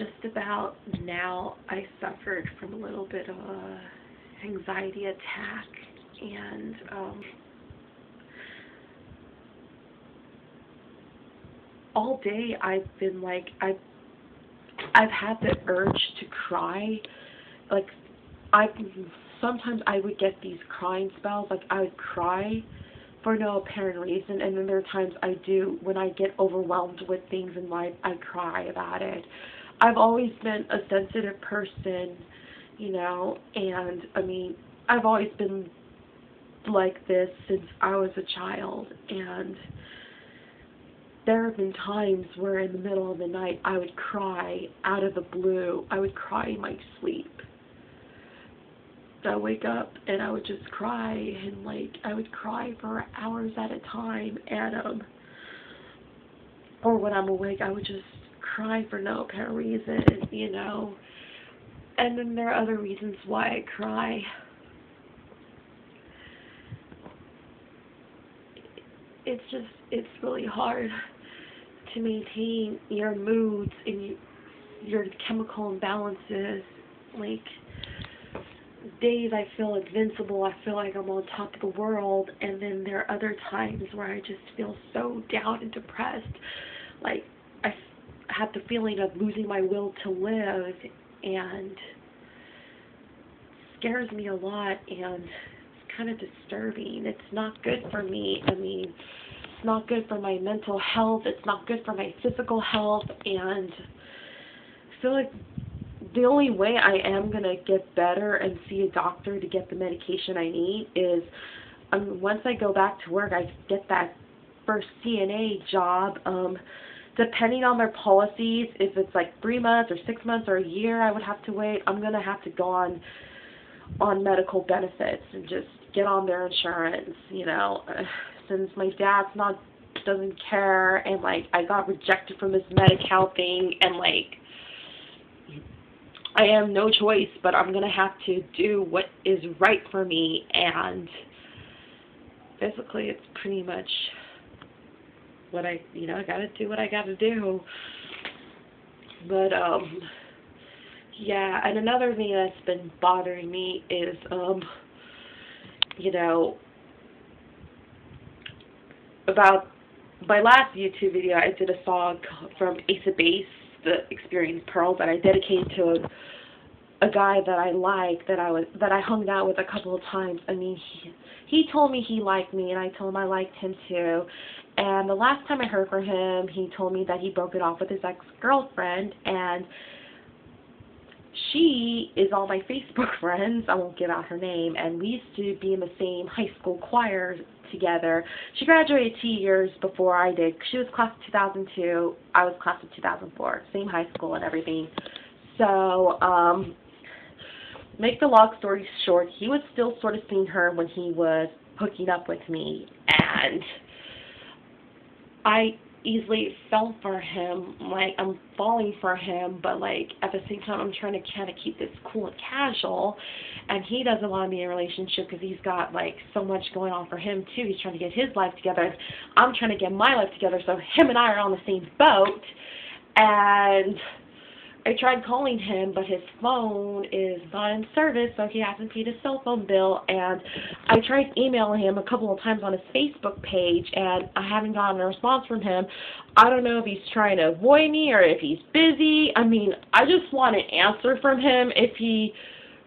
just about now, I suffered from a little bit of a anxiety attack, and all day I've been like, I've had the urge to cry. Like, I sometimes I would get these crying spells. Like, I would cry for no apparent reason, and then there are times I do, when I get overwhelmed with things in life, I cry about it. I've always been a sensitive person, you know, and I mean, I've always been like this since I was a child, and there have been times where in the middle of the night I would cry out of the blue. I would cry in my sleep. I wake up and I would just cry, and like I would cry for hours at a time, and or when I'm awake I would just cry for no apparent reason, you know. And then there are other reasons why I cry. It's really hard to maintain your moods and your chemical imbalances. Like, days I feel invincible, I feel like I'm on top of the world, and then there are other times where I just feel so down and depressed. Like, I have the feeling of losing my will to live, and it scares me a lot, and it's kind of disturbing. It's not good for me. I mean, it's not good for my mental health, it's not good for my physical health, and I feel like the only way I am going to get better and see a doctor to get the medication I need is once I go back to work, I get that first CNA job. Depending on their policies, if it's like 3 months or 6 months or a year I would have to wait, I'm going to have to go on medical benefits and just get on their insurance, you know, since my dad's doesn't care, and like I got rejected from this Medi-Cal thing, and like I have no choice, but I'm going to have to do what is right for me, and basically it's pretty much what I got to do what I got to do. But, yeah, and another thing that's been bothering me is, about my last YouTube video, I did a song from Ace of Base, the Experienced Pearls, that I dedicated to a guy that I like, that I hung out with a couple of times. I mean, he told me he liked me, and I told him I liked him too. And the last time I heard from him, he told me that he broke it off with his ex-girlfriend, and she is all my Facebook friends. I won't give out her name, and we used to be in the same high school choir together. She graduated 2 years before I did. She was class of 2002. I was class of 2004. Same high school and everything. So, make the long story short, he was still sort of seeing her when he was hooking up with me, and I easily fell for him. Like, I'm falling for him, but like at the same time I'm trying to kind of keep this cool and casual, and he doesn't want to be in a relationship because he's got like so much going on for him too. He's trying to get his life together. I'm trying to get my life together, so him and I are on the same boat. And I tried calling him, but his phone is not in service, so he hasn't paid his cell phone bill. And I tried emailing him a couple of times on his Facebook page, and I haven't gotten a response from him. I don't know if he's trying to avoid me or if he's busy. I mean, I just want an answer from him if he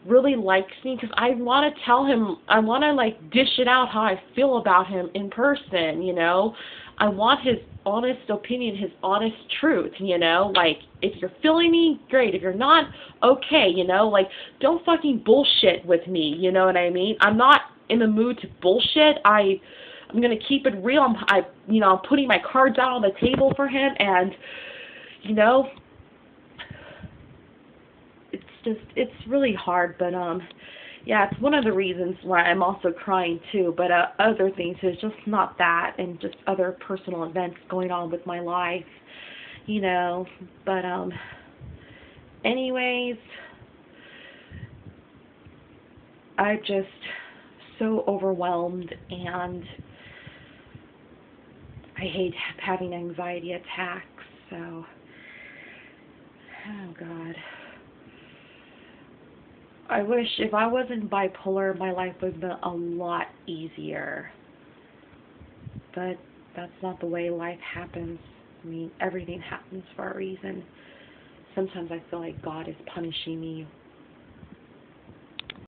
really likes me, because I want to tell him, I want to like dish it out how I feel about him in person, you know. I want his honest opinion, his honest truth, you know. Like, if you're feeling me, great. If you're not, okay, you know. Like, don't fucking bullshit with me, you know what I mean? I'm not in the mood to bullshit. I'm going to keep it real. I'm putting my cards out on the table for him, and, you know, it's really hard, but, yeah, it's one of the reasons why I'm also crying too, but other things is just not that, and just other personal events going on with my life, you know. But anyways, I'm just so overwhelmed, and I hate having anxiety attacks, so Oh, God. I wish if I wasn't bipolar, my life would have been a lot easier. But that's not the way life happens. I mean, everything happens for a reason. Sometimes I feel like God is punishing me